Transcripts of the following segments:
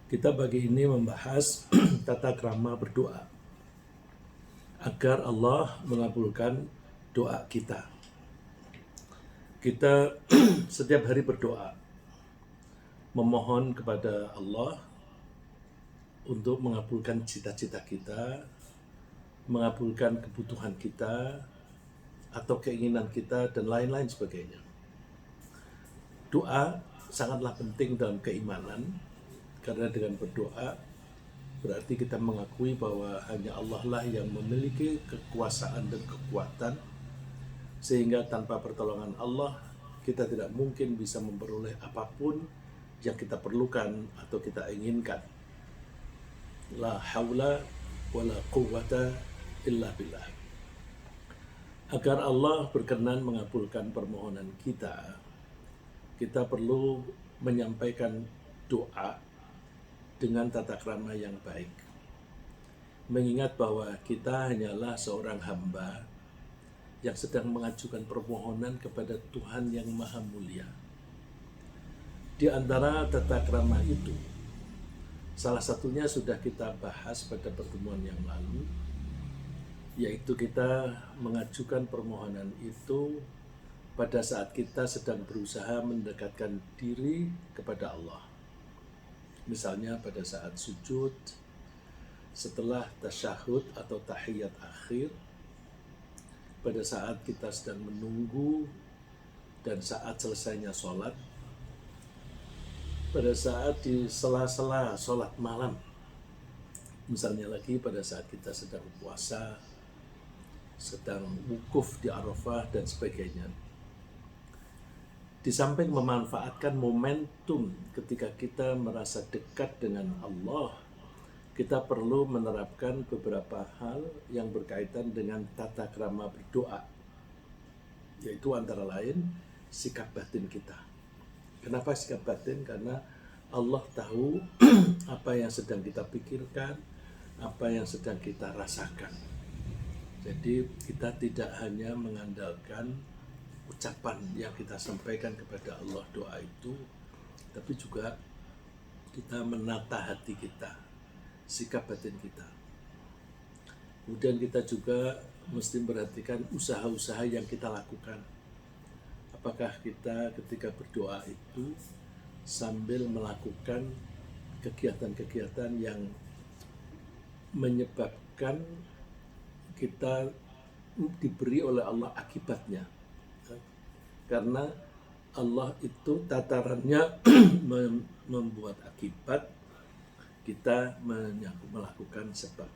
Kita pagi ini membahas tata krama berdoa agar Allah mengabulkan doa kita. Kita setiap hari berdoa, memohon kepada Allah untuk mengabulkan cita-cita kita, mengabulkan kebutuhan kita, atau keinginan kita, dan lain-lain sebagainya. Doa sangatlah penting dalam keimanan, karena dengan berdoa berarti kita mengakui bahwa hanya Allah lah yang memiliki kekuasaan dan kekuatan, sehingga tanpa pertolongan Allah kita tidak mungkin bisa memperoleh apapun yang kita perlukan atau kita inginkan. La haula wala quwwata illa billah. Agar Allah berkenan mengabulkan permohonan kita, kita perlu menyampaikan doa dengan tata krama yang baik. Mengingat bahwa kita hanyalah seorang hamba yang sedang mengajukan permohonan kepada Tuhan yang Maha Mulia. Di antara tata krama itu, salah satunya sudah kita bahas pada pertemuan yang lalu, yaitu kita mengajukan permohonan itu pada saat kita sedang berusaha mendekatkan diri kepada Allah. Misalnya pada saat sujud, setelah tasyahud atau tahiyat akhir, pada saat kita sedang menunggu dan saat selesainya sholat, pada saat di sela-sela sholat malam, misalnya lagi pada saat kita sedang puasa, sedang wukuf di Arafah dan sebagainya. Di samping memanfaatkan momentum ketika kita merasa dekat dengan Allah, kita perlu menerapkan beberapa hal yang berkaitan dengan tata krama berdoa, yaitu antara lain sikap batin kita. Kenapa sikap batin? Karena Allah tahu apa yang sedang kita pikirkan, apa yang sedang kita rasakan. Jadi kita tidak hanya mengandalkan ucapan yang kita sampaikan kepada Allah doa itu, tapi juga kita menata hati kita, sikap batin kita. Kemudian kita juga mesti memperhatikan usaha-usaha yang kita lakukan. Apakah kita ketika berdoa itu sambil melakukan kegiatan-kegiatan yang menyebabkan kita diberi oleh Allah akibatnya. Karena Allah itu tatarannya membuat akibat, kita melakukan sebab.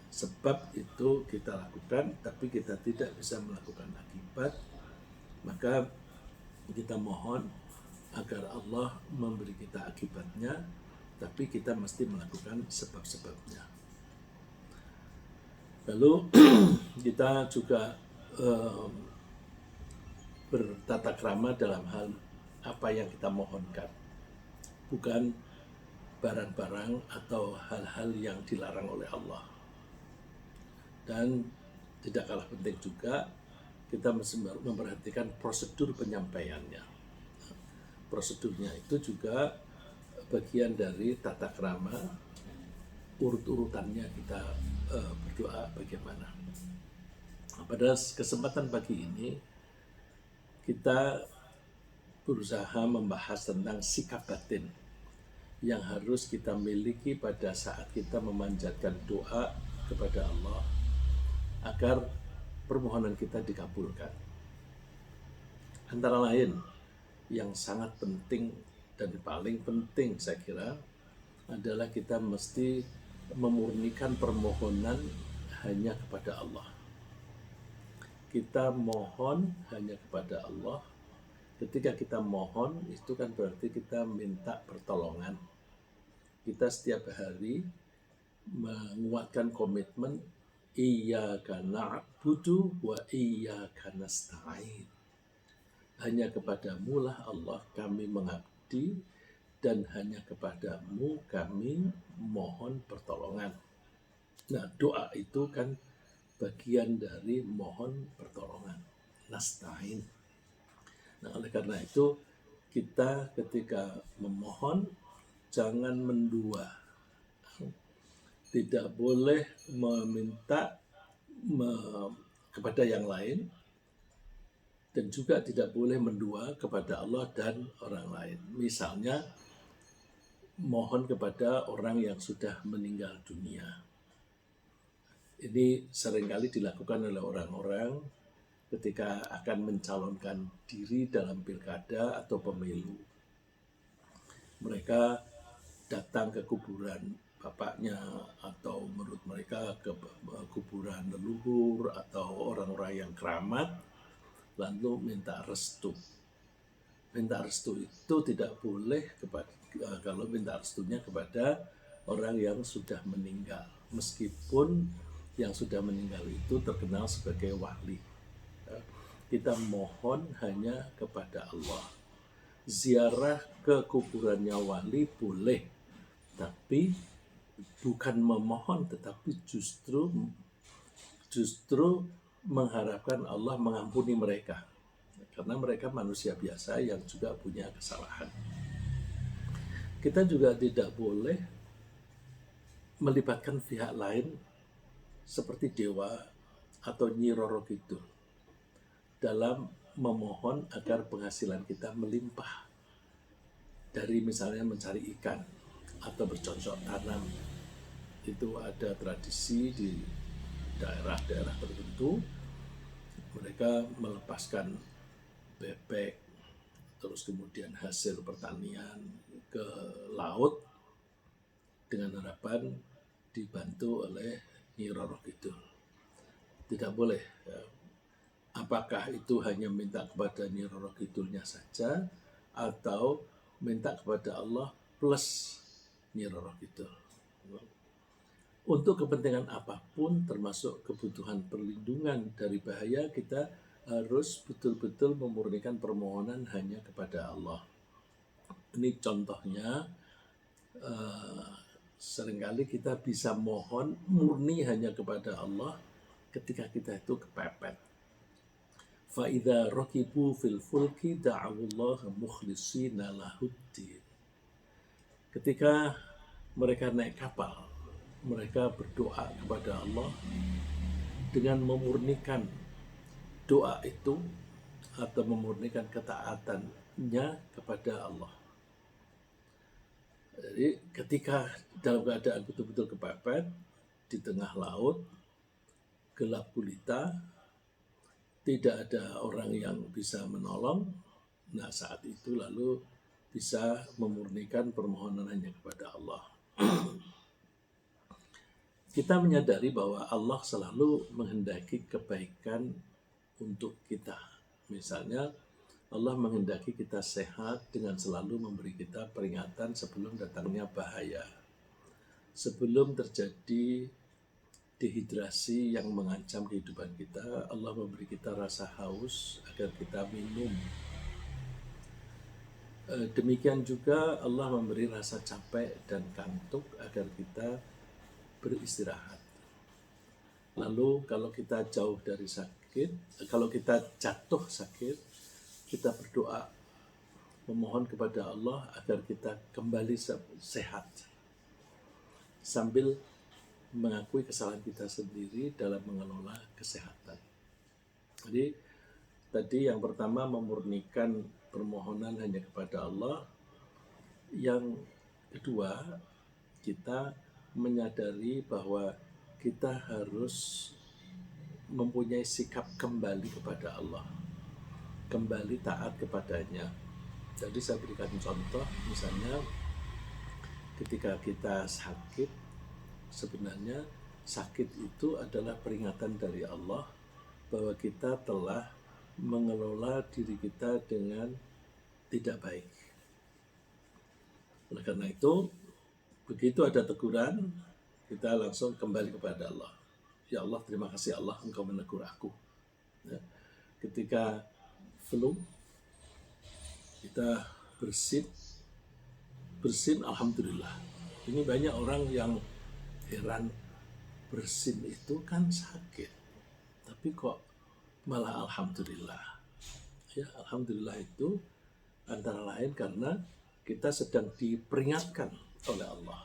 Sebab itu kita lakukan, tapi kita tidak bisa melakukan akibat. Maka kita mohon agar Allah memberi kita akibatnya, tapi kita mesti melakukan sebab-sebabnya. Lalu kita juga bertata krama dalam hal apa yang kita mohonkan, bukan barang-barang atau hal-hal yang dilarang oleh Allah. Dan tidak kalah penting juga kita mesti memperhatikan prosedur penyampaiannya. Prosedurnya itu juga bagian dari tata krama, urut-urutannya kita berdoa bagaimana. Pada kesempatan pagi ini kita berusaha membahas tentang sikap batin yang harus kita miliki pada saat kita memanjatkan doa kepada Allah agar permohonan kita dikabulkan. Antara lain yang sangat penting dan paling penting saya kira adalah kita mesti memurnikan permohonan hanya kepada Allah. Kita mohon hanya kepada Allah. Ketika kita mohon, itu kan berarti kita minta pertolongan. Kita setiap hari menguatkan komitmen iyyaka na'budu wa iyyaka nasta'in. Hanya kepadamu lah Allah kami mengabdi, dan hanya kepadamu kami mohon pertolongan. Nah, doa itu kan bagian dari mohon pertolongan, nasta'in. Nah, oleh karena itu kita ketika memohon jangan mendua. Tidak boleh meminta kepada yang lain, dan juga tidak boleh mendua kepada Allah dan orang lain. Misalnya, mohon kepada orang yang sudah meninggal dunia. Ini seringkali dilakukan oleh orang-orang ketika akan mencalonkan diri dalam pilkada atau pemilu. Mereka datang ke kuburan bapaknya, atau menurut mereka ke kuburan leluhur atau orang-orang yang keramat, lalu minta restu. Minta restu itu tidak boleh kalau minta restunya kepada orang yang sudah meninggal, meskipun yang sudah meninggal itu terkenal sebagai wali. Kita mohon hanya kepada Allah. Ziarah ke kuburannya wali boleh, tapi bukan memohon, tetapi justru mengharapkan Allah mengampuni mereka, karena mereka manusia biasa yang juga punya kesalahan. Kita juga tidak boleh melibatkan pihak lain seperti dewa atau Nyi Roro Kidul dalam memohon agar penghasilan kita melimpah, dari misalnya mencari ikan atau bercocok tanam. Itu ada tradisi di daerah-daerah tertentu, mereka melepaskan bebek, terus kemudian hasil pertanian ke laut dengan harapan dibantu oleh Nyi Roro Kidul. Tidak boleh. Apakah itu hanya minta kepada Nyi Roro Kidulnya saja, atau minta kepada Allah plus Nyi Roro Kidul? Untuk kepentingan apapun, termasuk kebutuhan perlindungan dari bahaya, kita harus betul-betul memurnikan permohonan hanya kepada Allah. Ini contohnya, seringkali kita bisa mohon murni hanya kepada Allah ketika kita itu kepepet. فَإِذَا رَكِبُوا فِي الْفُلْكِ دَعَوُا اللَّهَ مُخْلِصِينَ لَهُ الدِّينَ. Ketika mereka naik kapal, mereka berdoa kepada Allah dengan memurnikan doa itu atau memurnikan ketaatannya kepada Allah. Jadi ketika dalam keadaan betul-betul kepepet di tengah laut, gelap gulita, tidak ada orang yang bisa menolong, nah saat itu lalu bisa memurnikan permohonan hanya kepada Allah. Kita menyadari bahwa Allah selalu menghendaki kebaikan untuk kita. Misalnya, Allah menghendaki kita sehat dengan selalu memberi kita peringatan sebelum datangnya bahaya. Sebelum terjadi dehidrasi yang mengancam kehidupan kita, Allah memberi kita rasa haus agar kita minum. Demikian juga Allah memberi rasa capek dan kantuk agar kita beristirahat. Lalu kalau kita jauh dari sakit, kalau kita jatuh sakit, kita berdoa memohon kepada Allah agar kita kembali sehat, sambil mengakui kesalahan kita sendiri dalam mengelola kesehatan. Jadi tadi yang pertama memurnikan permohonan hanya kepada Allah. Yang kedua, kita menyadari bahwa kita harus mempunyai sikap kembali kepada Allah, kembali taat kepadanya. Jadi saya berikan contoh, misalnya ketika kita sakit, sebenarnya sakit itu adalah peringatan dari Allah bahwa kita telah mengelola diri kita dengan tidak baik. Oleh karena itu, begitu ada teguran, kita langsung kembali kepada Allah. Ya Allah, terima kasih Allah, Engkau menegur aku. Ya. Ketika flu, kita bersin, alhamdulillah. Ini banyak orang yang heran, bersin itu kan sakit, tapi kok malah alhamdulillah. Ya, alhamdulillah itu antara lain karena kita sedang diperingatkan oleh Allah.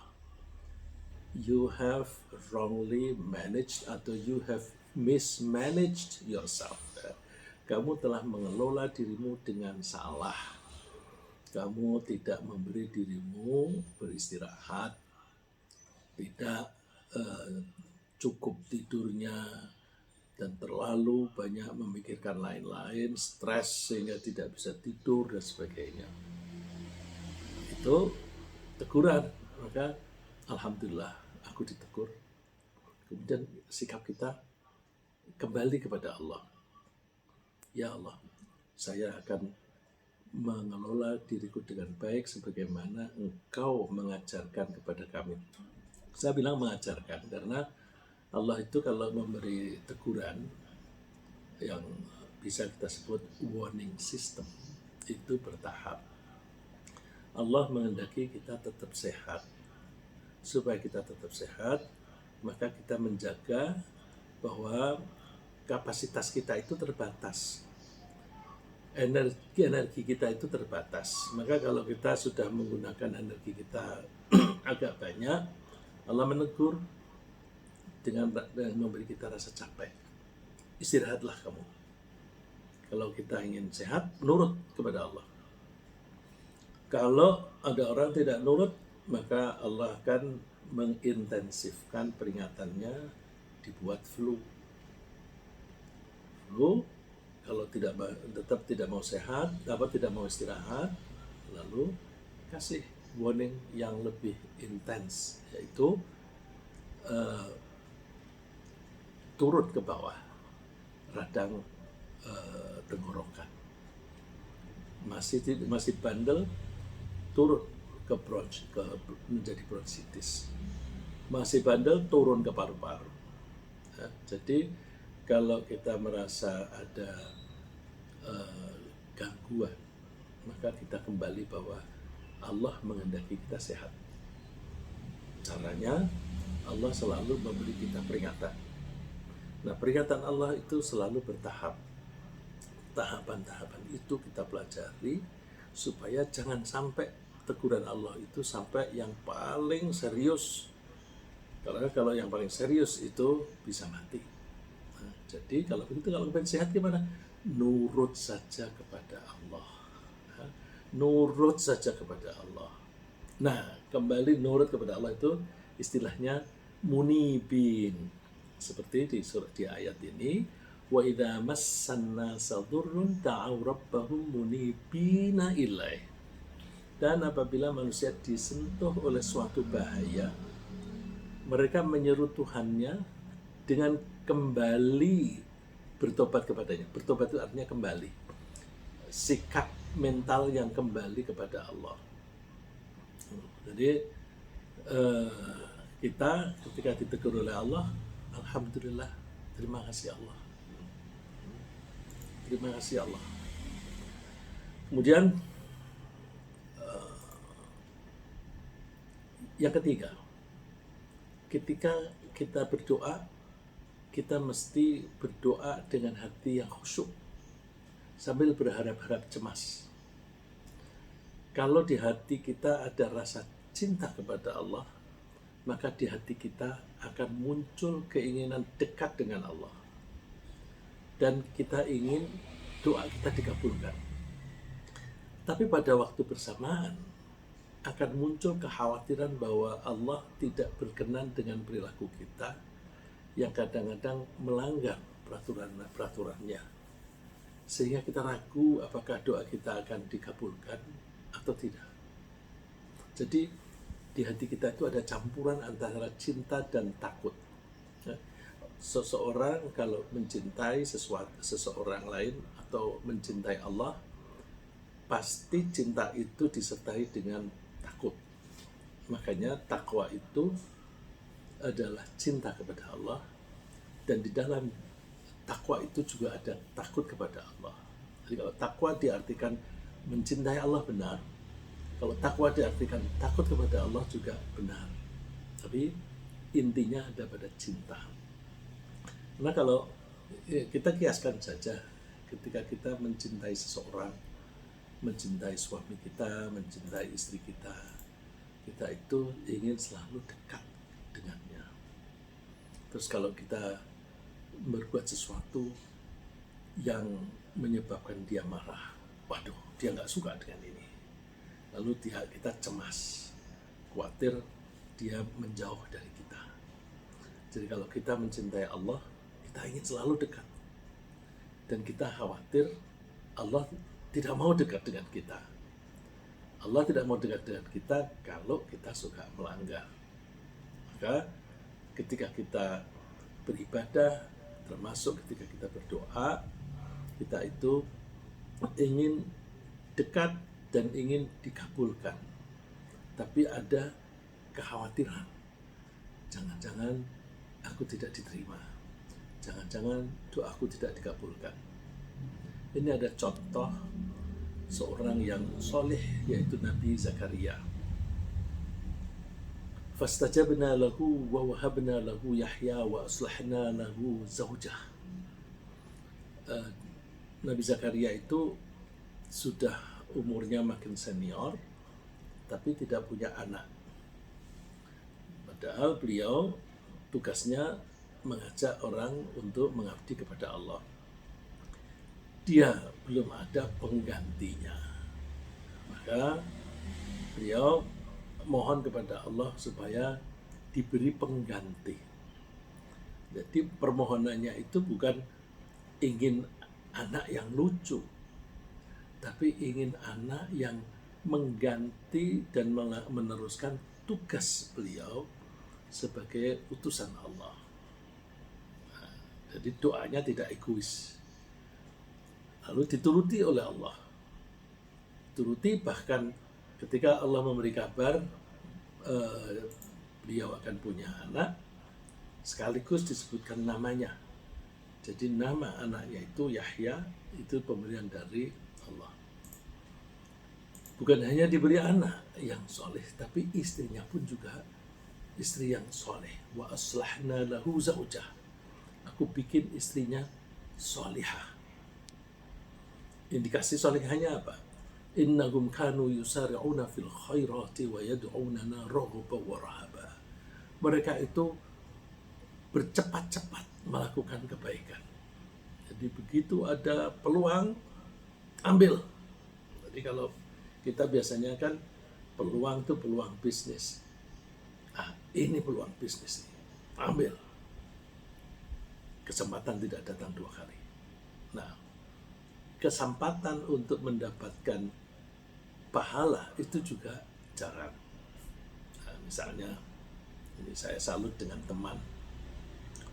You have wrongly managed atau you have mismanaged yourself. Kamu telah mengelola dirimu dengan salah. Kamu tidak memberi dirimu beristirahat, tidak cukup tidurnya, dan terlalu banyak memikirkan lain-lain, stres sehingga tidak bisa tidur dan sebagainya. Itu teguran. Maka alhamdulillah aku ditegur. Kemudian sikap kita kembali kepada Allah. Ya Allah, saya akan mengelola diriku dengan baik sebagaimana Engkau mengajarkan kepada kami. Saya bilang mengajarkan karena Allah itu kalau memberi teguran yang bisa kita sebut warning system itu bertahap. Allah menghendaki kita tetap sehat. Supaya kita tetap sehat, maka kita menjaga bahwa kapasitas kita itu terbatas. Energi kita itu terbatas. Maka kalau kita sudah menggunakan energi kita agak banyak, Allah menegur dengan memberi kita rasa capek. Istirahatlah kamu. Kalau kita ingin sehat, nurut kepada Allah. Kalau ada orang tidak nurut, maka Allah akan mengintensifkan peringatannya, dibuat flu. Kalau tetap tidak mau sehat, tidak mau istirahat, lalu kasih warning yang lebih intens, yaitu turun ke bawah radang tenggorokan. Masih bandel, turun ke menjadi bronkitis. Masih bandel, turun ke paru-paru. Jadi kalau kita merasa ada gangguan, maka kita kembali bahwa Allah menghendaki kita sehat. Caranya Allah selalu memberi kita peringatan. Nah, peringatan Allah itu selalu bertahap. Tahapan-tahapan itu kita pelajari supaya jangan sampai teguran Allah itu sampai yang paling serius. Karena kalau yang paling serius itu bisa mati. Nah, jadi kalau begitu, kalau pengen sehat gimana? Nurut saja kepada Allah. Nurut saja kepada Allah. Nah, kembali nurut kepada Allah itu istilahnya munibin. Seperti di ayat ini, wa idza massanna sadurrun da'aw rabbahum munibina ilaih. Dan apabila manusia disentuh oleh suatu bahaya, mereka menyeru Tuhannya dengan kembali bertobat kepadanya. Bertobat itu artinya kembali. Sikap mental yang kembali kepada Allah. Jadi kita ketika ditegur oleh Allah, alhamdulillah, terima kasih Allah. Terima kasih Allah. Kemudian yang ketiga, ketika kita berdoa, kita mesti berdoa dengan hati yang khusyuk sambil berharap-harap cemas. Kalau di hati kita ada rasa cinta kepada Allah, maka di hati kita akan muncul keinginan dekat dengan Allah. Dan kita ingin doa kita dikabulkan. Tapi pada waktu bersamaan akan muncul kekhawatiran bahwa Allah tidak berkenan dengan perilaku kita yang kadang-kadang melanggar peraturannya. Sehingga kita ragu apakah doa kita akan dikabulkan atau tidak. Jadi di hati kita itu ada campuran antara cinta dan takut. Seseorang kalau mencintai seseorang lain atau mencintai Allah, pasti cinta itu disertai dengan takut. Makanya takwa itu adalah cinta kepada Allah, dan di dalam takwa itu juga ada takut kepada Allah. Jadi kalau takwa diartikan mencintai Allah benar, kalau takwa diartikan takut kepada Allah juga benar. Tapi intinya ada pada cinta. Nah, kalau kita kiaskan saja, ketika kita mencintai seseorang, mencintai suami kita, mencintai istri kita, kita itu ingin selalu dekat dengannya. Terus kalau kita berbuat sesuatu yang menyebabkan dia marah, waduh, dia nggak suka dengan ini, lalu kita cemas, khawatir dia menjauh dari kita. Jadi kalau kita mencintai Allah, kita ingin selalu dekat, dan kita khawatir Allah tidak mau dekat dengan kita. Allah tidak mau dekat dengan kita kalau kita suka melanggar. Maka ketika kita beribadah, termasuk ketika kita berdoa, kita itu ingin dekat dan ingin dikabulkan. Tapi ada kekhawatiran, jangan-jangan aku tidak diterima, jangan-jangan doaku tidak dikabulkan. Ini ada contoh seorang yang soleh, yaitu Nabi Zakaria. Fastajabna lahu wa wahabna lahu Yahya wa aslahna lahu zawjah. Nabi Zakaria itu sudah umurnya makin senior, tapi tidak punya anak. Padahal beliau tugasnya mengajak orang untuk mengabdi kepada Allah. Dia belum ada penggantinya. Maka beliau mohon kepada Allah supaya diberi pengganti. Jadi permohonannya itu bukan ingin anak yang lucu, tapi ingin anak yang mengganti dan meneruskan tugas beliau sebagai utusan Allah. Nah, jadi doanya tidak egois. Lalu dituruti oleh Allah. Turuti, bahkan ketika Allah memberi kabar beliau akan punya anak, sekaligus disebutkan namanya. Jadi nama anaknya itu Yahya, itu pemberian dari Allah. Bukan hanya diberi anak yang soleh, tapi istrinya pun juga istri yang soleh. Wa aslahna lahu zawjah. Aku bikin istrinya solihah. Indikasi solehahnya apa? Innahum kanu yusari'una fil khairati wa yad'unana raghaban wa rahaba. Mereka itu bercepat-cepat melakukan kebaikan. Jadi begitu ada peluang, ambil. Jadi kalau kita biasanya kan peluang itu peluang bisnis. Ini peluang bisnis, ambil. Kesempatan tidak datang dua kali. Nah, kesempatan untuk mendapatkan pahala itu juga jarang. Nah, misalnya, ini saya salut dengan teman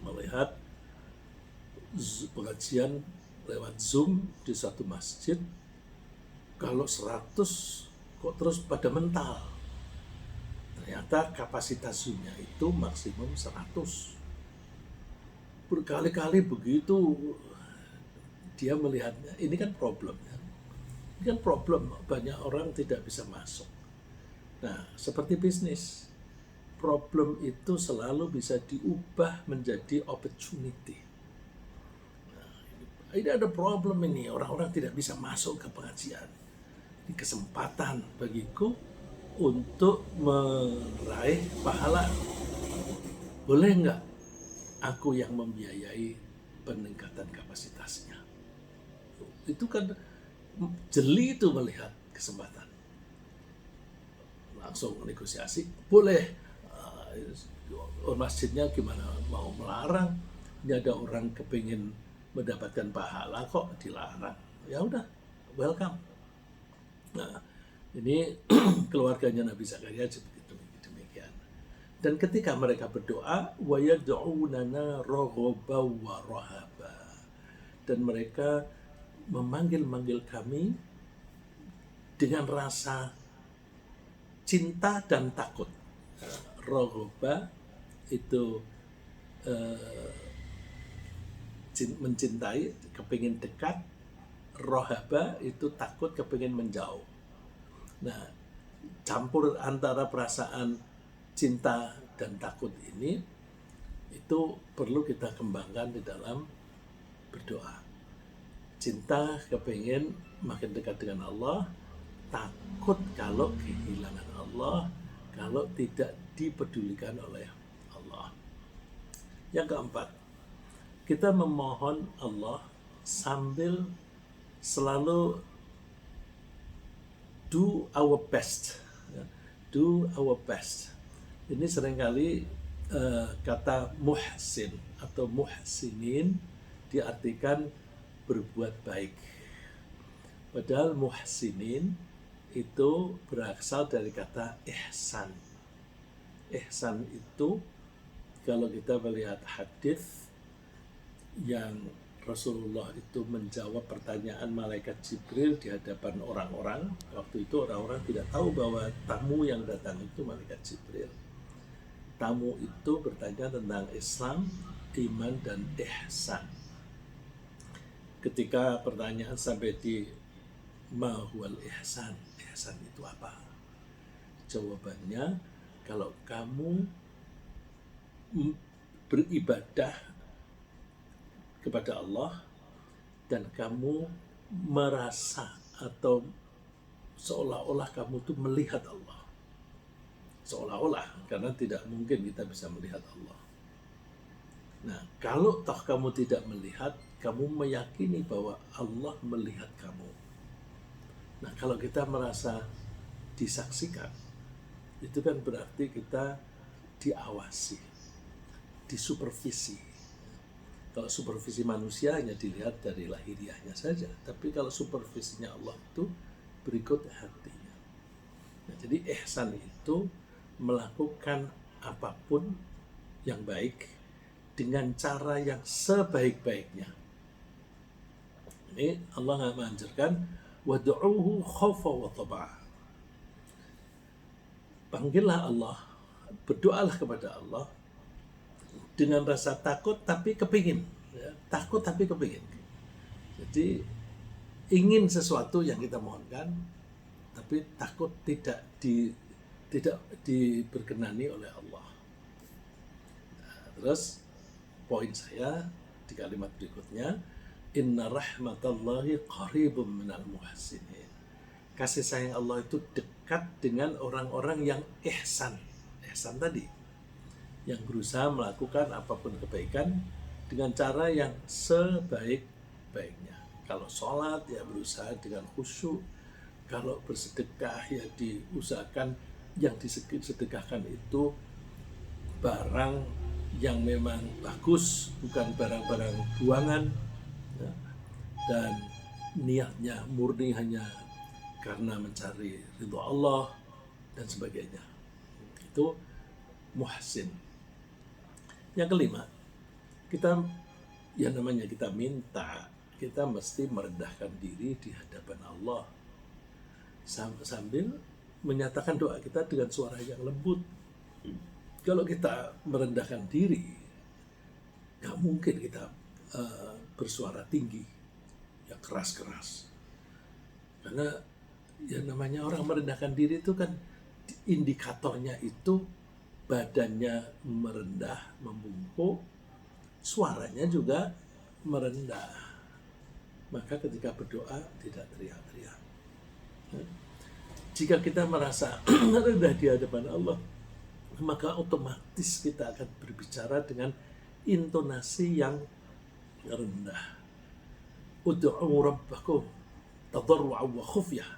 melihat pengajian lewat Zoom di suatu masjid. Kalau 100 kok terus pada mental. Ternyata kapasitas Zoom-nya itu maksimum 100. Berkali-kali begitu dia melihatnya, ini kan problemnya. Ini kan problem, banyak orang tidak bisa masuk. Nah, seperti bisnis, problem itu selalu bisa diubah menjadi opportunity. Nah, ini ada problem ini, orang-orang tidak bisa masuk ke pengajian. Ini kesempatan bagiku untuk meraih pahala. Boleh nggak aku yang membiayai peningkatan kapasitasnya? Itu kan jeli itu melihat kesempatan. Langsung negosiasi, boleh. Masjidnya gimana mau melarang? Ini ada orang kepingin mendapatkan pahala kok dilarang. Ya udah, welcome. Nah, ini keluarganya Nabi Zakaria begitu demikian. Dan ketika mereka berdoa, wa yad'unana raghaban wa rahaba. Dan mereka memanggil-manggil kami dengan rasa cinta dan takut. Raghaba itu mencintai, kepingin dekat. Rohaba itu takut, kepingin menjauh. Nah, campur antara perasaan cinta dan takut ini itu perlu kita kembangkan di dalam berdoa. cinta, kepengen makin dekat dengan Allah, takut kalau kehilangan Allah, kalau tidak dipedulikan oleh Allah. Yang keempat, kita memohon Allah sambil selalu do our best. Do our best. Ini seringkali kata muhsin atau muhsinin diartikan berbuat baik. Padahal muhsinin itu berasal dari kata ihsan. Ihsan itu kalau kita melihat hadis yang Rasulullah itu menjawab pertanyaan malaikat Jibril di hadapan orang-orang. Waktu itu orang-orang tidak tahu bahwa tamu yang datang itu malaikat Jibril. Tamu itu bertanya tentang Islam, iman, dan ihsan. Ketika pertanyaan sampai di ma huwal ihsan, ihsan itu apa? Jawabannya, kalau kamu beribadah kepada Allah dan kamu merasa atau seolah-olah kamu itu melihat Allah. Seolah-olah, karena tidak mungkin kita bisa melihat Allah. Nah, kalau toh kamu tidak melihat, kamu meyakini bahwa Allah melihat kamu. Nah, kalau kita merasa disaksikan, itu kan berarti kita diawasi, disupervisi. Kalau supervisi manusia hanya dilihat dari lahiriahnya saja, tapi kalau supervisinya Allah itu berikut hatinya. Nah, jadi ihsan itu melakukan apapun yang baik dengan cara yang sebaik-baiknya. Ini Allah mengajarkan wad'uhu khaufa wa tama'a. Panggillah Allah, berdoalah kepada Allah dengan rasa takut tapi kepingin, ya. Takut tapi kepingin. Jadi ingin sesuatu yang kita mohonkan, tapi takut tidak diberkenani oleh Allah. Nah, terus poin saya di kalimat berikutnya, inna rahmatallahi qaribum minal muhsinin. Kasih sayang Allah itu dekat dengan orang-orang yang ihsan. Ihsan tadi, yang berusaha melakukan apapun kebaikan dengan cara yang sebaik-baiknya. Kalau sholat ya berusaha dengan khusyuk. Kalau bersedekah ya diusahakan yang disedekahkan itu barang yang memang bagus, bukan barang-barang buangan, ya. Dan niatnya murni hanya karena mencari ridho Allah dan sebagainya. Itu muhsin. Yang kelima, kita yang namanya kita minta, kita mesti merendahkan diri di hadapan Allah sambil menyatakan doa kita dengan suara yang lembut. Kalau kita merendahkan diri, gak mungkin kita bersuara tinggi, ya keras-keras. Karena yang namanya orang merendahkan diri itu kan indikatornya itu badannya merendah, membungkuk, suaranya juga merendah. Maka ketika berdoa tidak teriak-teriak. Jika kita merasa rendah di hadapan Allah, maka otomatis kita akan berbicara dengan intonasi yang rendah. Ud'u rabbakum tadarru'an wa khufyah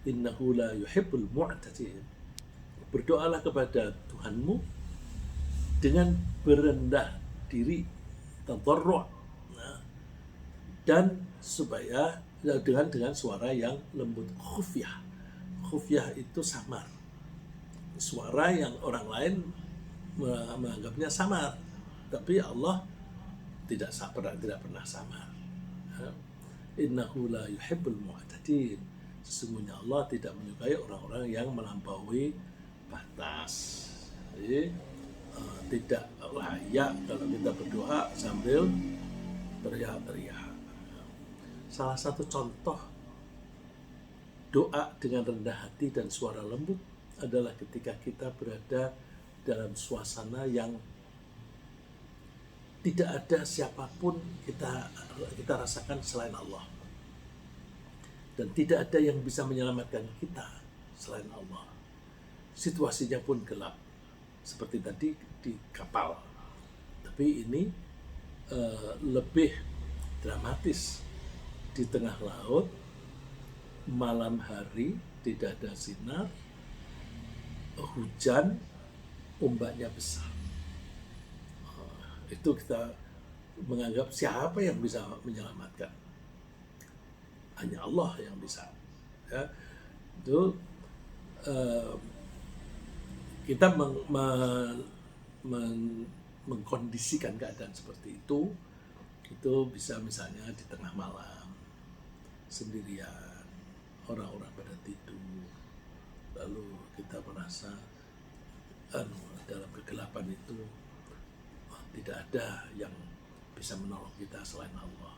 innahu la yuhibbul mu'tadin. Berdoalah kepada Tuhanmu dengan berendah diri, tadarru', dan supaya dengan suara yang lembut. Khufyah itu samar, suara yang orang lain menganggapnya samar, tapi Allah tidak pernah samar. Innahu la yuhibbul mu'tadin. Sesungguhnya Allah tidak menyukai orang-orang yang melampaui batas. Jadi tidak layak kalau kita berdoa sambil teriak-teriak. Salah satu contoh doa dengan rendah hati dan suara lembut adalah ketika kita berada dalam suasana yang tidak ada siapapun kita rasakan selain Allah, dan tidak ada yang bisa menyelamatkan kita selain Allah. Situasinya pun gelap seperti tadi di kapal, tapi ini lebih dramatis. Di tengah laut, malam hari, tidak ada sinar, hujan, ombaknya besar. Itu kita menganggap siapa yang bisa menyelamatkan? Hanya Allah yang bisa. Ya, itu kita mengkondisikan keadaan seperti itu bisa misalnya di tengah malam, sendirian, orang-orang pada tidur, lalu kita merasa dalam kegelapan itu tidak ada yang bisa menolong kita selain Allah.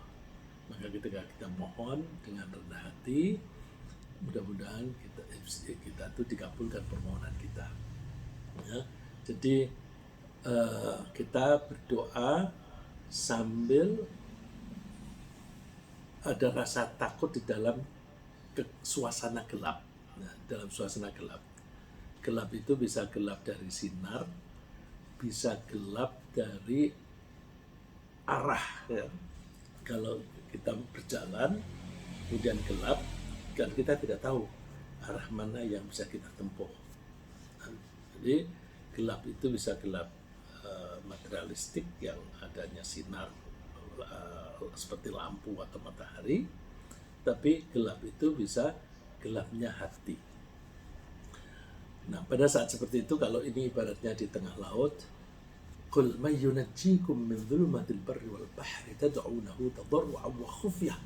Maka ketika kita mohon dengan rendah hati, mudah-mudahan kita itu dikabulkan permohonan kita. Ya, jadi kita berdoa sambil ada rasa takut di dalam suasana gelap. Nah, dalam suasana gelap itu bisa gelap dari sinar, bisa gelap dari arah. Ya. Kalau kita berjalan kemudian gelap, kan kita tidak tahu arah mana yang bisa kita tempuh. Jadi gelap itu bisa gelap materialistik yang adanya sinar seperti lampu atau matahari, tapi gelap itu bisa gelapnya hati. Nah, pada saat seperti itu, kalau ini ibaratnya di tengah laut, qul may yunajjikum min dhulumatil barri wal bahri tad'unahu tadarru'an wa khufyah.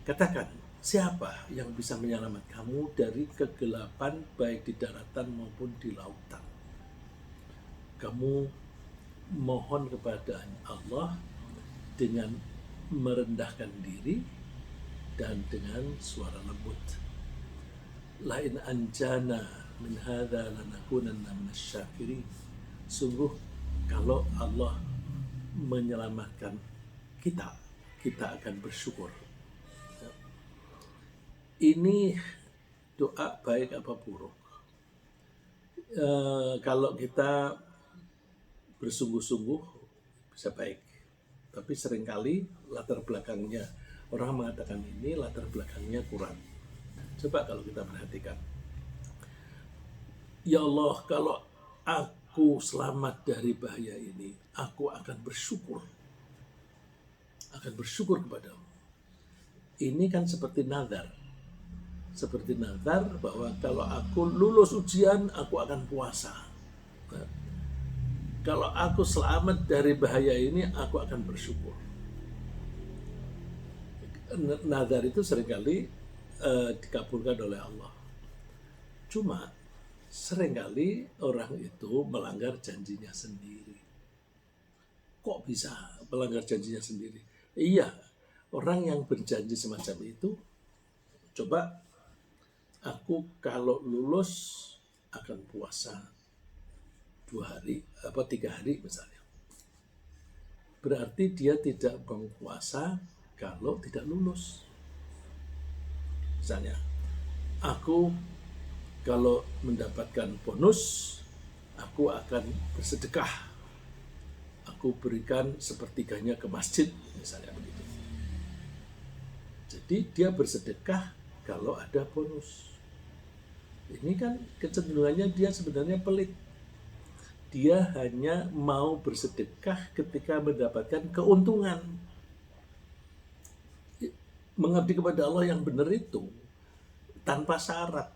Katakan, siapa yang bisa menyelamatkan kamu dari kegelapan baik di daratan maupun di lautan? Kamu mohon kepada Allah dengan merendahkan diri dan dengan suara lembut. La in anjana min hadza lanakunanna minasyakirin. Sungguh kalau Allah menyelamatkan kita akan bersyukur. Ini doa baik apa buruk. Kalau kita bersungguh-sungguh bisa baik, tapi seringkali latar belakangnya, orang mengatakan ini latar belakangnya kurang. Coba kalau kita perhatikan, ya Allah, kalau aku selamat dari bahaya ini, aku akan bersyukur kepadamu. Ini kan seperti nazar bahwa kalau aku lulus ujian, aku akan puasa. Kalau aku selamat dari bahaya ini, aku akan bersyukur. Nazar itu seringkali dikabulkan oleh Allah. Cuma seringkali orang itu melanggar janjinya sendiri. Kok bisa melanggar janjinya sendiri? Iya, orang yang berjanji semacam itu, coba aku kalau lulus akan puasa 2 hari, 3 hari misalnya. Berarti dia tidak mau puasa kalau tidak lulus. Misalnya, aku kalau mendapatkan bonus, aku akan bersedekah. Aku berikan sepertiganya ke masjid, misalnya begitu. Jadi dia bersedekah kalau ada bonus. Ini kan kecenderungannya dia sebenarnya pelit. Dia hanya mau bersedekah ketika mendapatkan keuntungan. Mengabdi kepada Allah yang benar itu tanpa syarat.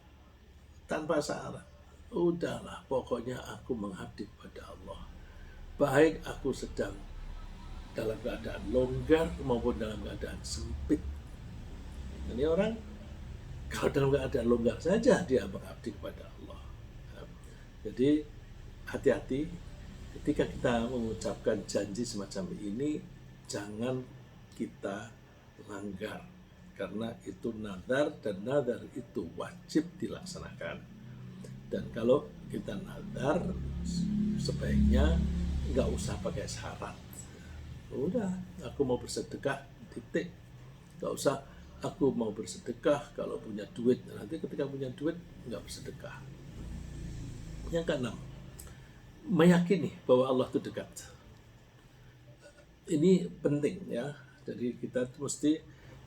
Udahlah, pokoknya aku mengabdi kepada Allah. Baik aku sedang dalam keadaan longgar maupun dalam keadaan sempit. Ini orang kalau dalam keadaan longgar saja dia mengabdi kepada Allah. Jadi hati-hati ketika kita mengucapkan janji semacam ini, jangan kita langgar, karena itu nazar, dan nazar itu wajib dilaksanakan. Dan kalau kita nazar, sebaiknya nggak usah pakai syarat. Udah, aku mau bersedekah, titik. Nggak usah aku mau bersedekah kalau punya duit. Nanti ketika punya duit nggak bersedekah. Yang keenam, meyakini bahwa Allah itu dekat. Ini penting ya. Jadi kita mesti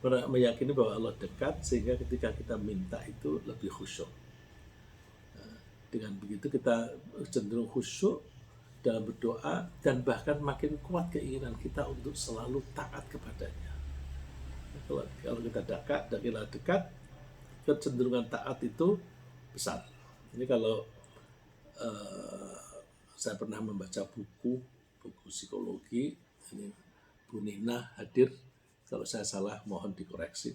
meyakini bahwa Allah dekat, sehingga ketika kita minta itu lebih khusyuk. Dengan begitu kita cenderung khusyuk dalam berdoa, dan bahkan makin kuat keinginan kita untuk selalu taat kepadanya. Kalau kita dekat, kecenderungan taat itu besar. Ini kalau saya pernah membaca buku psikologi, ini Bu Nina hadir, kalau saya salah mohon dikoreksi.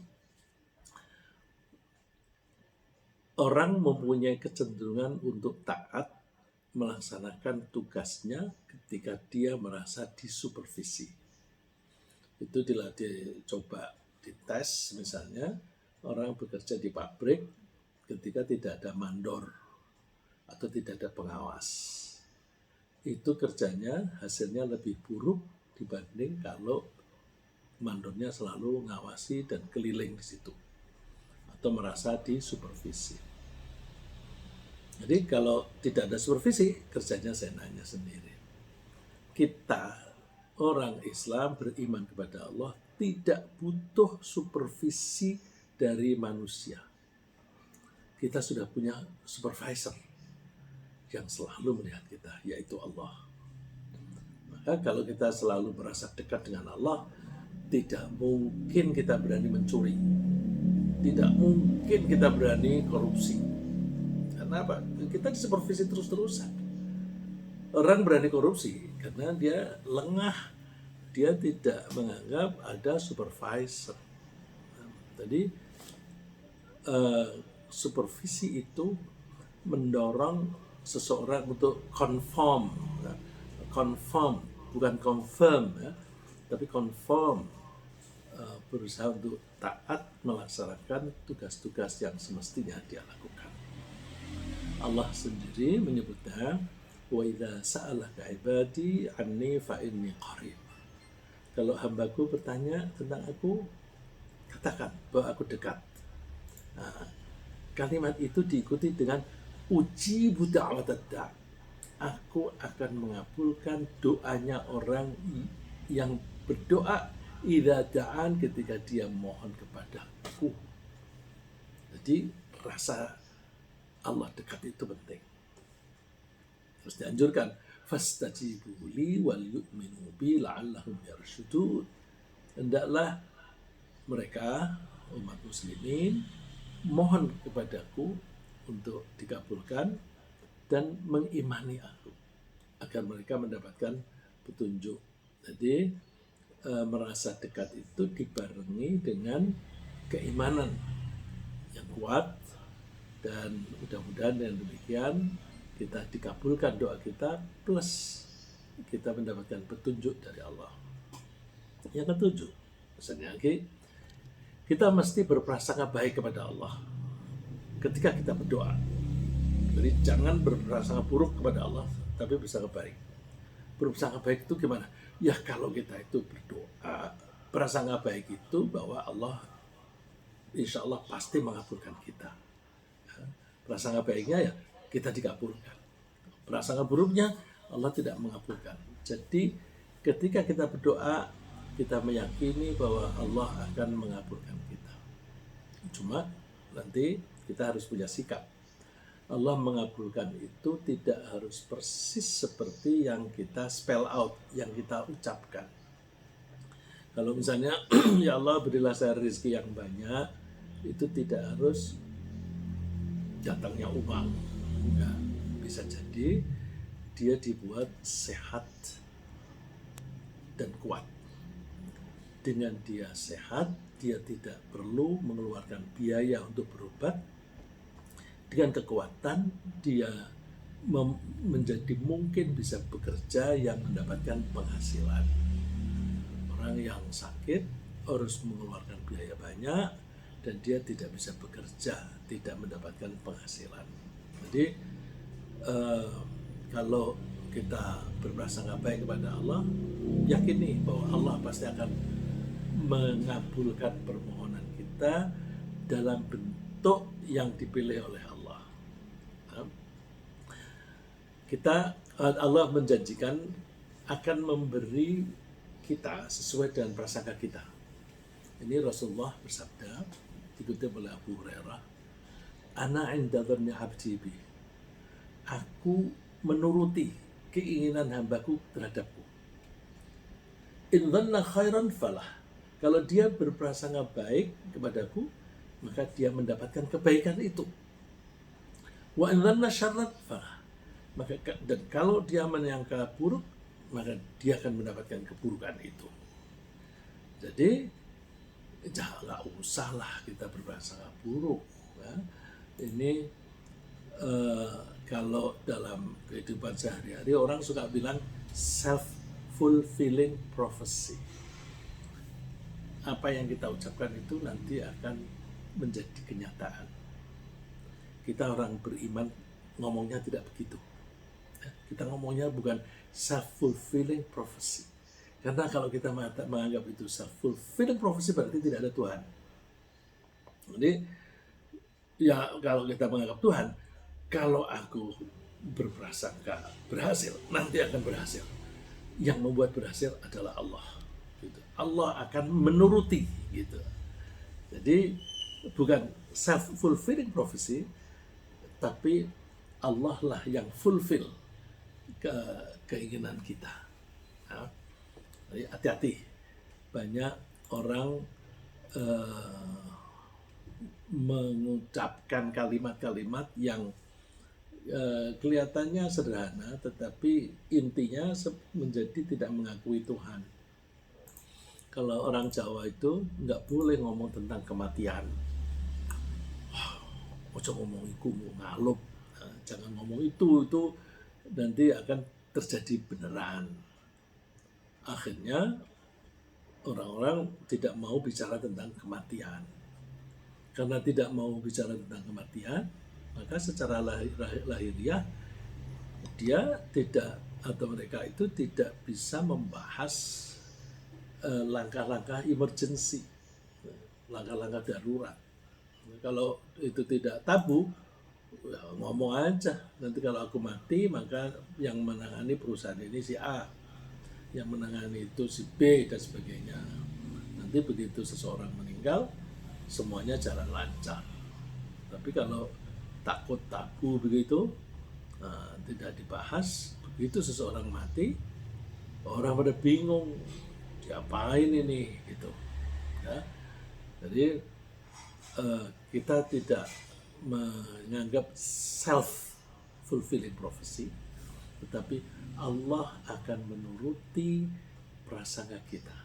Orang mempunyai kecenderungan untuk taat melaksanakan tugasnya ketika dia merasa disupervisi. Itu dicoba dites, misalnya orang bekerja di pabrik ketika tidak ada mandor atau tidak ada pengawas. Itu kerjanya hasilnya lebih buruk dibanding kalau mandornya selalu ngawasi dan keliling di situ atau merasa disupervisi. Jadi kalau tidak ada supervisi, kerjanya seenaknya sendiri. Kita orang Islam beriman kepada Allah tidak butuh supervisi dari manusia. Kita sudah punya supervisor yang selalu melihat kita, yaitu Allah. Maka kalau kita selalu merasa dekat dengan Allah, tidak mungkin kita berani mencuri, tidak mungkin kita berani korupsi. Karena apa? Kita disupervisi terus-terusan. Orang berani korupsi karena dia lengah, dia tidak menganggap ada supervisor. Jadi supervisi itu mendorong seseorang untuk conform, bukan confirm ya, tapi conform, berusaha untuk taat melaksanakan tugas-tugas yang semestinya dia lakukan. Allah sendiri menyebutnya, wa idza sa'alaka ibadi anni fa inni qarib. Kalau hambaku bertanya tentang aku, katakan bahwa aku dekat. Nah, kalimat itu diikuti dengan ujibu da'watad da'. Aku akan mengabulkan doanya orang yang berdoa idza da'an, ketika dia mohon kepadaku. Jadi rasa Allah dekat itu penting. Terus dianjurkan, fastajibu li wal yu'minu bi la'allahum yarshudun. Hendaklah mereka umat muslimin mohon kepadaku untuk dikabulkan dan mengimani aku agar mereka mendapatkan petunjuk. Jadi merasa dekat itu dibarengi dengan keimanan yang kuat, dan mudah-mudahan dengan demikian kita dikabulkan doa kita, plus kita mendapatkan petunjuk dari Allah. Yang ketujuh, misalnya lagi, kita mesti berprasangka baik kepada Allah ketika kita berdoa. Jadi jangan berprasangka buruk kepada Allah, tapi bersangka baik. Berprasangka baik itu gimana? Ya kalau kita itu berdoa, prasangka baik itu bahwa Allah insya Allah pasti mengabulkan kita. Prasangka baiknya ya kita dikabulkan. Prasangka buruknya Allah tidak mengabulkan. Jadi ketika kita berdoa, kita meyakini bahwa Allah akan mengabulkan kita. Cuma nanti kita harus punya sikap. Allah mengabulkan itu tidak harus persis seperti yang kita spell out, yang kita ucapkan. Kalau misalnya ya Allah berilah saya rezeki yang banyak, itu tidak harus datangnya uang. Enggak. Bisa jadi dia dibuat sehat dan kuat. Dengan dia sehat, dia tidak perlu mengeluarkan biaya untuk berobat. Dengan kekuatan, dia menjadi mungkin bisa bekerja yang mendapatkan penghasilan. Orang yang sakit harus mengeluarkan biaya banyak, dan dia tidak bisa bekerja, tidak mendapatkan penghasilan. Jadi kalau kita berprasangka baik kepada Allah, yakini bahwa Allah pasti akan mengabulkan permohonan kita dalam bentuk yang dipilih oleh Allah. Allah menjanjikan akan memberi kita sesuai dengan prasangka kita. Ini Rasulullah bersabda, dikutip oleh Abu Hurairah, "Ana 'inda dhanni 'abdi bi." Aku menuruti keinginan hambaku terhadapku. In dhanna khairan falah. Kalau dia berprasangka baik kepadaku, maka dia mendapatkan kebaikan itu. Wa in dhanna syarran falah. Dan kalau dia menyangka buruk, maka dia akan mendapatkan keburukan itu. Jadi janganlah usahlah kita berprasangka buruk. Ya. Ini kalau dalam kehidupan sehari-hari orang suka bilang self-fulfilling prophecy. Apa yang kita ucapkan itu nanti akan menjadi kenyataan. Kita orang beriman ngomongnya tidak begitu. Kita ngomongnya bukan self-fulfilling prophecy. Karena kalau kita menganggap itu self-fulfilling prophecy berarti tidak ada Tuhan. Jadi ya kalau kita menganggap Tuhan, kalau aku berprasangka berhasil, nanti akan berhasil. Yang membuat berhasil adalah Allah. Gitu. Allah akan menuruti. Gitu. Jadi bukan self-fulfilling prophecy, tapi Allah lah yang fulfill keinginan kita. Nah, jadi hati-hati, banyak orang mengucapkan kalimat-kalimat yang kelihatannya sederhana, tetapi intinya menjadi tidak mengakui Tuhan. Kalau orang Jawa itu nggak boleh ngomong tentang kematian. Ojo ngomong iku ngalup, jangan ngomong itu nanti akan terjadi beneran. Akhirnya orang-orang tidak mau bicara tentang kematian. Karena tidak mau bicara tentang kematian, maka secara lahiriah dia tidak, atau mereka itu tidak bisa membahas langkah-langkah emergency, langkah-langkah darurat. Kalau itu tidak tabu, ya ngomong aja. Nanti kalau aku mati, maka yang menangani perusahaan ini si A, yang menangani itu si B, dan sebagainya. Nanti begitu seseorang meninggal, semuanya jalan lancar. Tapi kalau takut tabu begitu, tidak dibahas, begitu seseorang mati, orang pada bingung, diapain ini, gitu. Ya. Jadi kita tidak menganggap self-fulfilling prophecy, tetapi Allah akan menuruti prasangka kita.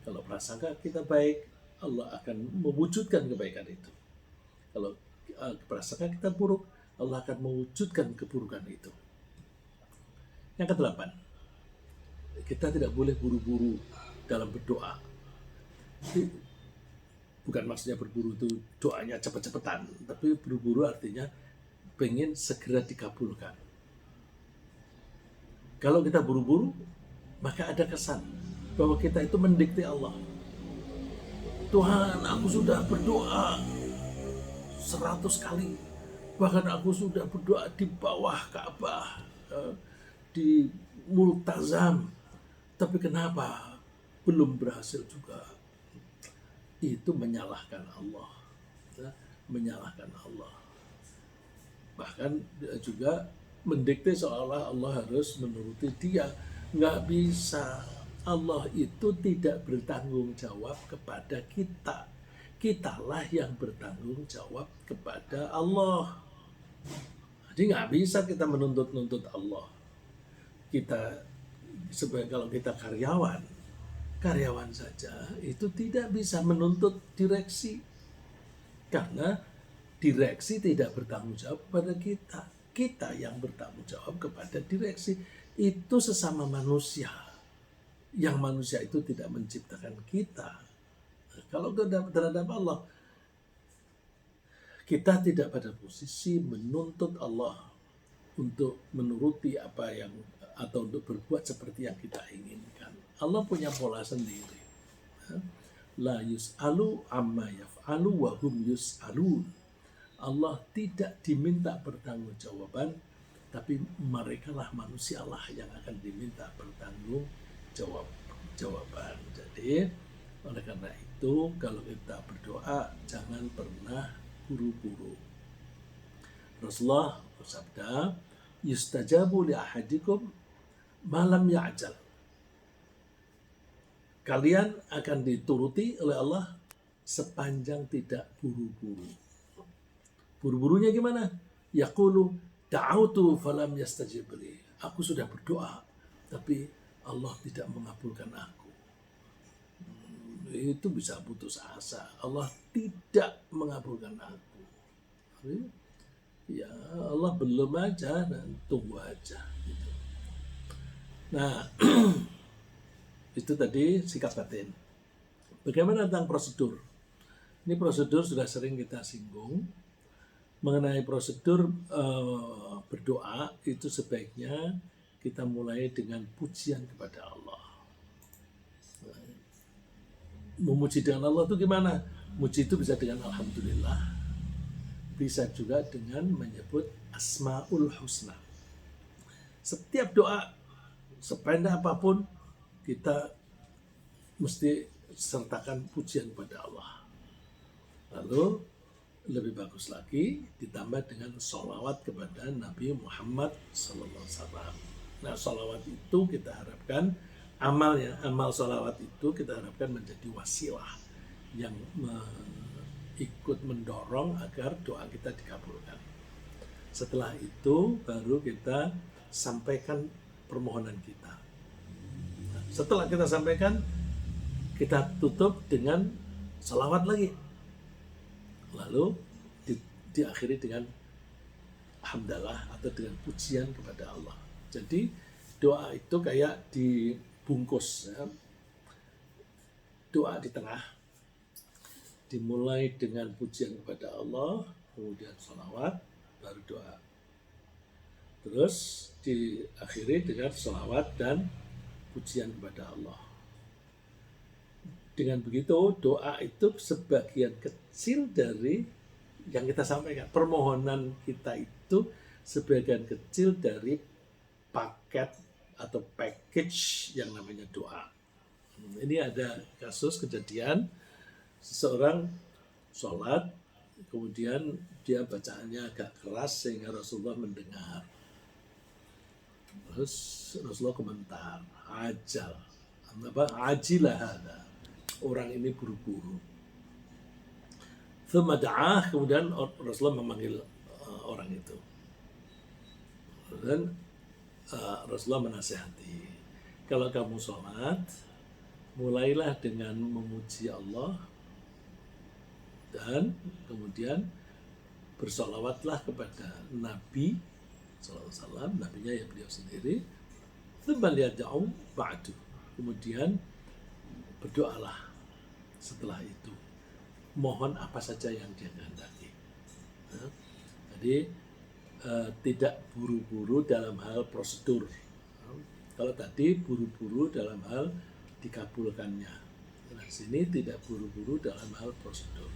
Kalau prasangka kita baik, Allah akan mewujudkan kebaikan itu. Kalau prasangka kita buruk, Allah akan mewujudkan keburukan itu. Yang kedelapan, kita tidak boleh buru-buru dalam berdoa. Bukan maksudnya berburu itu doanya cepet-cepetan, tapi buru-buru artinya pengen segera dikabulkan. Kalau kita buru-buru, maka ada kesan bahwa kita itu mendikte Allah. Tuhan, aku sudah berdoa 100 kali, bahkan aku sudah berdoa di bawah Ka'bah, di Multazam, tapi kenapa belum berhasil juga? Itu menyalahkan Allah, menyalahkan Allah. Bahkan juga mendikte seolah Allah harus menuruti dia. Nggak bisa. Allah itu tidak bertanggung jawab kepada kita. Kitalah yang bertanggung jawab kepada Allah. Jadi nggak bisa kita menuntut Allah. Kita sebagai, kalau kita karyawan saja itu tidak bisa menuntut direksi, karena direksi tidak bertanggung jawab kepada kita. Kita yang bertanggung jawab kepada direksi. Itu sesama manusia, yang manusia itu tidak menciptakan kita. Kalau terhadap Allah, kita tidak pada posisi menuntut Allah. untuk menuruti apa yang atau untuk berbuat seperti yang kita inginkan. Allah punya pola sendiri. La yus'alu amma yaf'alu wa hum yus'alun. Allah tidak diminta pertanggungjawaban, tapi merekalah manusialah yang akan diminta jawaban. Jadi oleh karena itu kalau kita berdoa jangan pernah buru-buru. Rasulullah bersabda, yustajabu li ahadikum malam ya'jal. Kalian akan dituruti oleh Allah sepanjang tidak buru-buru. Buru-burunya gimana? Yaqulu da'autu falam yastajib li. Aku sudah berdoa, tapi Allah tidak mengabulkan aku. Itu bisa putus asa. Allah tidak mengabulkan aku. Ya Allah belum aja, dan tunggu aja. Gitu. Nah, itu tadi sikap batin. Bagaimana tentang prosedur? Ini prosedur sudah sering kita singgung. Mengenai prosedur berdoa itu sebaiknya kita mulai dengan pujian kepada Allah. Memuji dengan Allah itu gimana? Muji itu bisa dengan alhamdulillah, bisa juga dengan menyebut asmaul husna. Setiap doa sependek apapun kita mesti sertakan pujian kepada Allah. Lalu lebih bagus lagi ditambah dengan sholawat kepada Nabi Muhammad SAW. Nah, sholawat itu kita harapkan amal sholawat itu kita harapkan menjadi wasilah yang ikut mendorong agar doa kita dikabulkan. Setelah itu baru kita sampaikan permohonan kita. Nah, setelah kita sampaikan, kita tutup dengan sholawat lagi. Lalu diakhiri dengan hamdalah atau dengan pujian kepada Allah. Jadi doa itu kayak dibungkus, ya. Doa di tengah, dimulai dengan pujian kepada Allah, kemudian sholawat, baru doa. Terus diakhiri dengan sholawat dan pujian kepada Allah. Dengan begitu doa itu sebagian kecil dari yang kita sampaikan. Permohonan kita itu sebagian kecil dari paket atau package yang namanya doa. Ini ada kasus kejadian seseorang sholat, kemudian dia bacaannya agak keras sehingga Rasulullah mendengar. Terus Rasulullah komentar, ajilah hada. Orang ini buru-buru. Kemudian Rasulullah memanggil orang itu. Dan Rasulullah menasihati, kalau kamu sholat, mulailah dengan memuji Allah dan kemudian bersolawatlah kepada Nabi SAW, nabinya ya beliau sendiri. Kemudian berdoalah setelah itu, mohon apa saja yang dia kehendaki. Nah, jadi tidak buru-buru dalam hal prosedur. Kalau tadi buru-buru dalam hal dikabulkannya, nah sini tidak buru-buru dalam hal prosedur.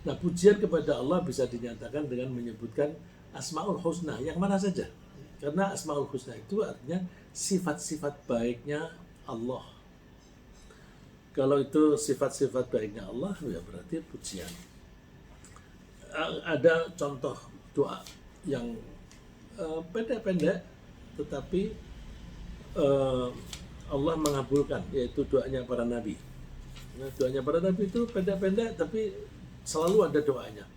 Nah, pujian kepada Allah bisa dinyatakan dengan menyebutkan Asmaul Husna yang mana saja, karena Asmaul Husna itu artinya sifat-sifat baiknya Allah. Kalau itu sifat-sifat baiknya Allah, ya berarti pujian. Ada contoh doa yang pendek-pendek, tetapi Allah mengabulkan, yaitu doanya para nabi. Nah, doanya para nabi itu pendek-pendek, tapi selalu ada doanya.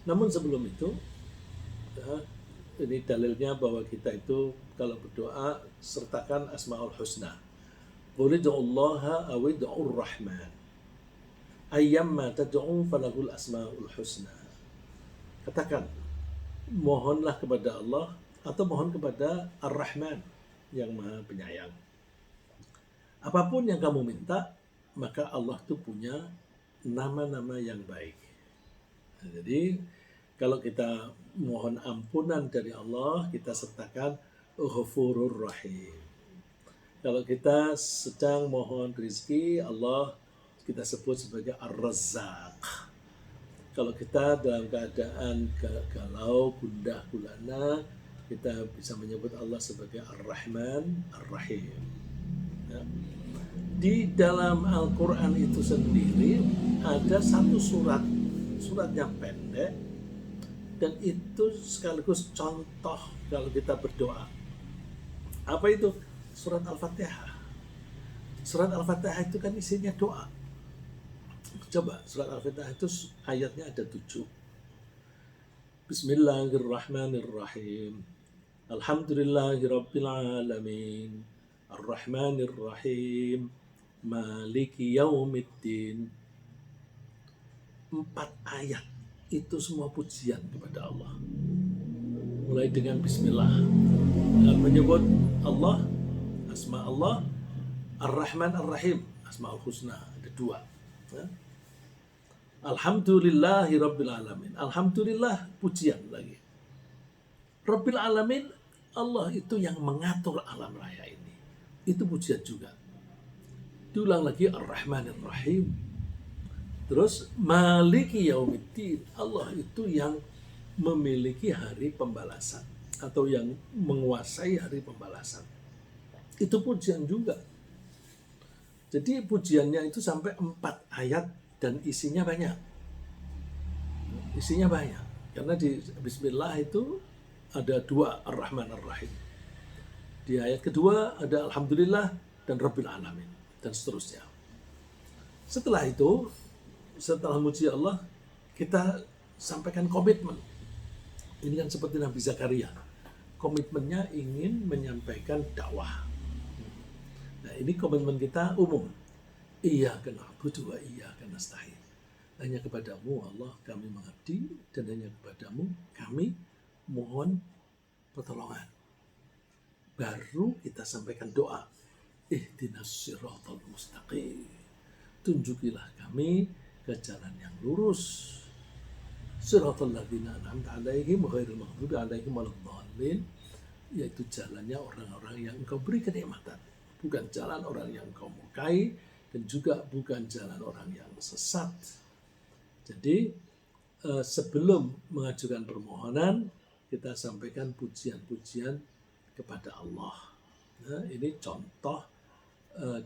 Namun sebelum itu, ya, ini dalilnya bahwa kita itu kalau berdoa sertakan Asmaul Husna. Qul ud'ullaha aw ud'ur rahman ayyamma tad'u falahul asmaul husna. Katakan, mohonlah kepada Allah atau mohon kepada Ar-Rahman yang Maha Penyayang. Apapun yang kamu minta, maka Allah itu punya nama-nama yang baik. Nah, jadi Kalau kita mohon ampunan dari Allah, kita sertakan Ghafurur Rahim. Kalau kita sedang mohon rezeki, Allah kita sebut sebagai Ar-Razzaq. Kalau kita dalam keadaan galau, gundah gulana, kita bisa menyebut Allah sebagai Ar-Rahman, Ar-Rahim. Ya. Di dalam Al-Quran itu sendiri ada satu surat yang pendek, dan itu sekaligus contoh kalau kita berdoa. Apa itu? Surat Al-Fatihah. Surat Al-Fatihah itu kan isinya doa. Coba, surat Al-Fatihah itu ayatnya ada 7. Bismillahirrahmanirrahim. Alhamdulillahirrabbilalamin. Ar-Rahmanirrahim. Maliki yaumiddin. 4 ayat itu semua pujian kepada Allah. Mulai dengan Bismillah, menyebut Allah, asma Allah, Ar-Rahman Ar-Rahim, asmaul husna, ada 2. Ya. Alhamdulillahi Rabbil Alamin. Alhamdulillah, pujian lagi. Rabbil Alamin, Allah itu yang mengatur alam raya ini. Itu pujian juga. Diulang lagi Ar-Rahman Ar-Rahim. Terus Maliki Yaumiddin, Allah itu yang memiliki hari pembalasan atau yang menguasai hari pembalasan. Itu pujian juga. Jadi pujiannya itu sampai 4 ayat dan isinya banyak. Isinya banyak. Karena di Bismillah itu ada 2 Ar-Rahman Ar-Rahim. Di ayat kedua ada Alhamdulillah dan Rabbil Alamin dan seterusnya. Setelah itu, setelah muji Allah, kita sampaikan komitmen. Ini kan seperti Nabi Zakaria. Komitmennya ingin menyampaikan dakwah. Nah, ini komitmen kita umum. Iyyaka na'budu wa iyyaka nasta'in. Hanya kepadamu Allah kami mengabdi, dan hanya kepadamu kami mohon pertolongan. Baru kita sampaikan doa. Ihdinas siratal mustaqim. Tunjukilah kami ke jalan yang lurus. Siratal ladzina an'amta 'alaihim ghairil maghdubi 'alaihim waladdallin, yaitu jalannya orang-orang yang Engkau beri kenikmatan, bukan jalan orang yang Engkau murkai, dan juga bukan jalan orang yang sesat. Jadi sebelum mengajukan permohonan, kita sampaikan pujian-pujian kepada Allah. Nah, ini contoh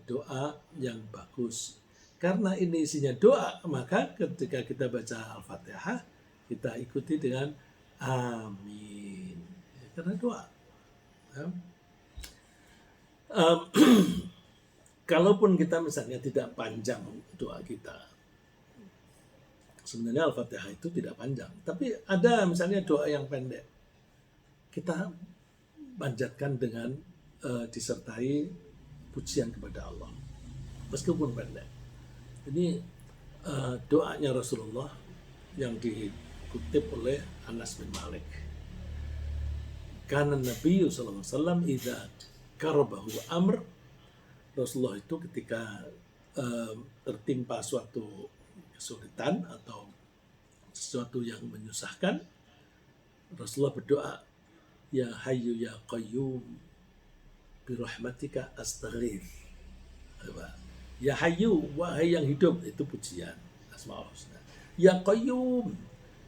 doa yang bagus. Karena ini isinya doa, maka ketika kita baca Al-Fatihah, kita ikuti dengan amin. Karena doa. Ya. Kalaupun kita misalnya tidak panjang doa kita, sebenarnya Al-Fatihah itu tidak panjang, tapi ada misalnya doa yang pendek, kita panjatkan dengan disertai pujian kepada Allah, meskipun pendek. Ini doanya Rasulullah yang dikutip oleh Anas bin Malik. Karena Nabi sallallahu alaihi wasallam idza karabahu amr, Rasulullah itu ketika tertimpa suatu kesulitan atau sesuatu yang menyusahkan, Rasulullah berdoa, ya hayyu ya qayyum birahmatika astaghith. Ya hayyu, wahai yang hidup, itu pujian asmaul husna. Ya qayyum,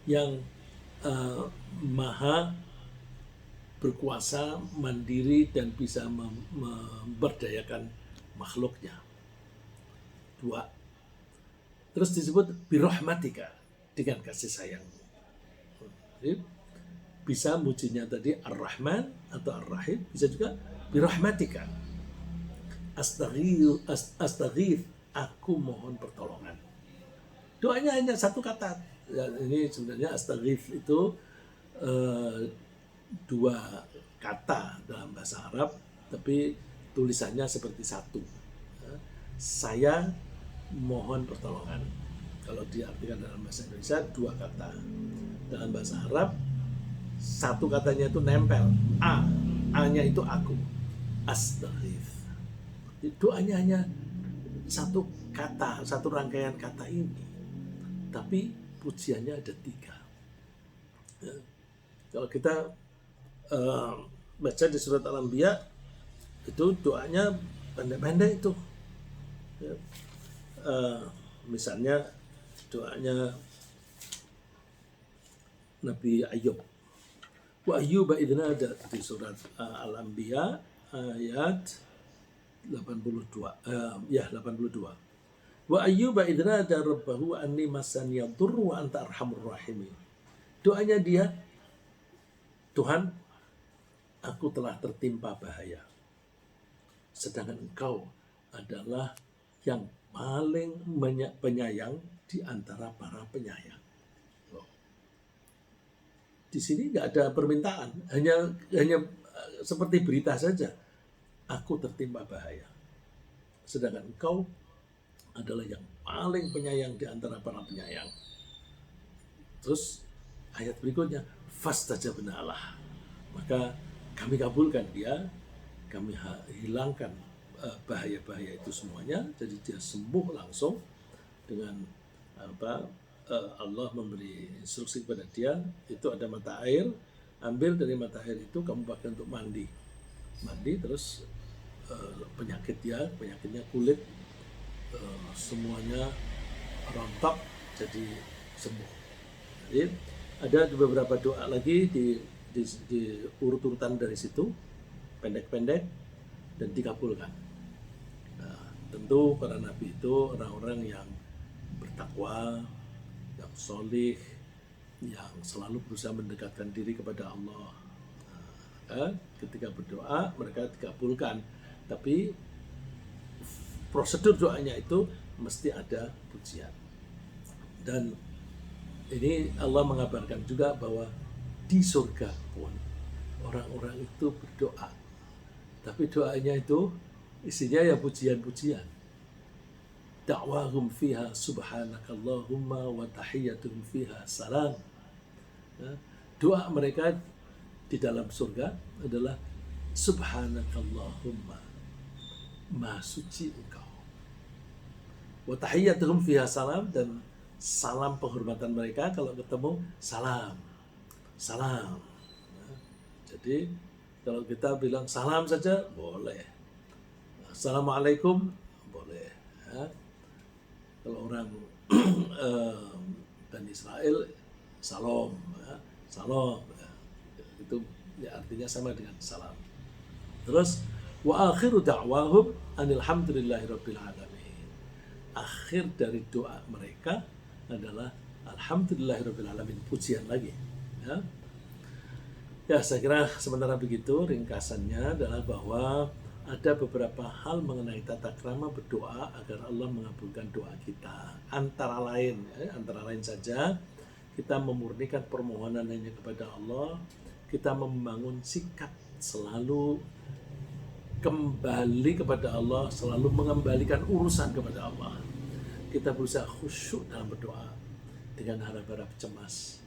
yang maha berkuasa, mandiri, dan bisa memberdayakan makhluknya. 2. Terus disebut birahmatika, dengan kasih sayang. Jadi, bisa mujinya tadi Ar-Rahman atau Ar-Rahim, bisa juga birahmatika. Astaghith, aku mohon pertolongan. Doanya hanya 1 kata. Ya, ini sebenarnya astaghith itu 2 kata dalam bahasa Arab, tapi tulisannya seperti 1. Saya mohon pertolongan. Kalau diartikan dalam bahasa Indonesia 2 kata. Dalam bahasa Arab 1 katanya itu nempel, A-nya itu aku. Astaghith. Doanya hanya 1 kata, 1 rangkaian kata ini. Tapi pujiannya ada 3. Kalau kita eh, baca di surat Al-Anbiya itu doanya pendek-pendek itu. Ya. Misalnya doanya Nabi Ayub. Wa Ayyuba idnada di surat Al-Anbiya ayat 82. 82. Wa Ayyuba idnada rabbahu anni massaniya dhurru wa anta arhamur rahimin. Doanya dia, Tuhan, aku telah tertimpa bahaya. Sedangkan Engkau adalah yang paling penyayang di antara para penyayang. Di sini nggak ada permintaan, hanya seperti berita saja. Aku tertimpa bahaya. Sedangkan Engkau adalah yang paling penyayang di antara para penyayang. Terus ayat berikutnya, fastajabna lah. Maka kami kabulkan dia, kami hilangkan bahaya-bahaya itu semuanya, jadi dia sembuh langsung dengan Allah memberi instruksi kepada dia, itu ada mata air, ambil dari mata air itu kamu pakai untuk mandi terus penyakitnya kulit semuanya rontok jadi sembuh. Jadi ada beberapa doa lagi di urut-urutan dari situ, pendek-pendek dan dikabulkan. Nah, tentu para nabi itu orang-orang yang bertakwa, yang solih, yang selalu berusaha mendekatkan diri kepada Allah. Nah, ketika berdoa mereka dikabulkan, tapi prosedur doanya itu mesti ada pujian. Dan ini Allah mengabarkan juga bahwa di surga pun orang-orang itu berdoa, tapi doanya itu isinya ya pujian-pujian. Da'wahum fiha subhanakallahumma wa tahiyyatuhum fiha salam. Doa mereka di dalam surga adalah subhanakallahumma, maha suci Engkau. Wa tahiyyatuhum fiha salam, dan salam penghormatan mereka kalau ketemu salam. Jadi kalau kita bilang salam saja boleh. Assalamualaikum boleh. Kalau orang Bani Israel salam, itu ya artinya sama dengan salam. Terus wa akhiru da'wahum alhamdulillahirabbil alamin. Akhir dari doa mereka adalah alhamdulillahirabbil alamin, pujian lagi. Ya, saya kira sementara begitu ringkasannya adalah bahwa ada beberapa hal mengenai tata krama berdoa agar Allah mengabulkan doa kita. Antara lain saja, kita memurnikan permohonan hanya kepada Allah, kita membangun sikap selalu kembali kepada Allah, selalu mengembalikan urusan kepada Allah. Kita berusaha khusyuk dalam berdoa dengan harap-harap cemas.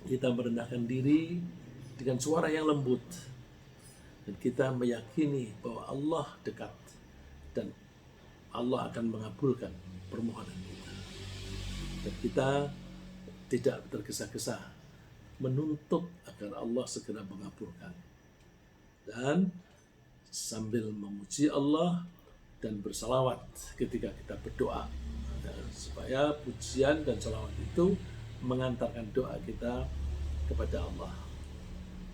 Kita merendahkan diri dengan suara yang lembut. Dan kita meyakini bahwa Allah dekat dan Allah akan mengabulkan permohonan kita. Dan kita tidak tergesa-gesa menuntut agar Allah segera mengabulkan. Dan sambil memuji Allah dan bersalawat ketika kita berdoa. Supaya pujian dan salawat itu mengantarkan doa kita kepada Allah.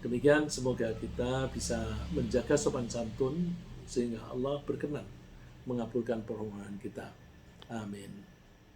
Demikian, semoga kita bisa menjaga sopan santun sehingga Allah berkenan mengabulkan permohonan kita. Amin.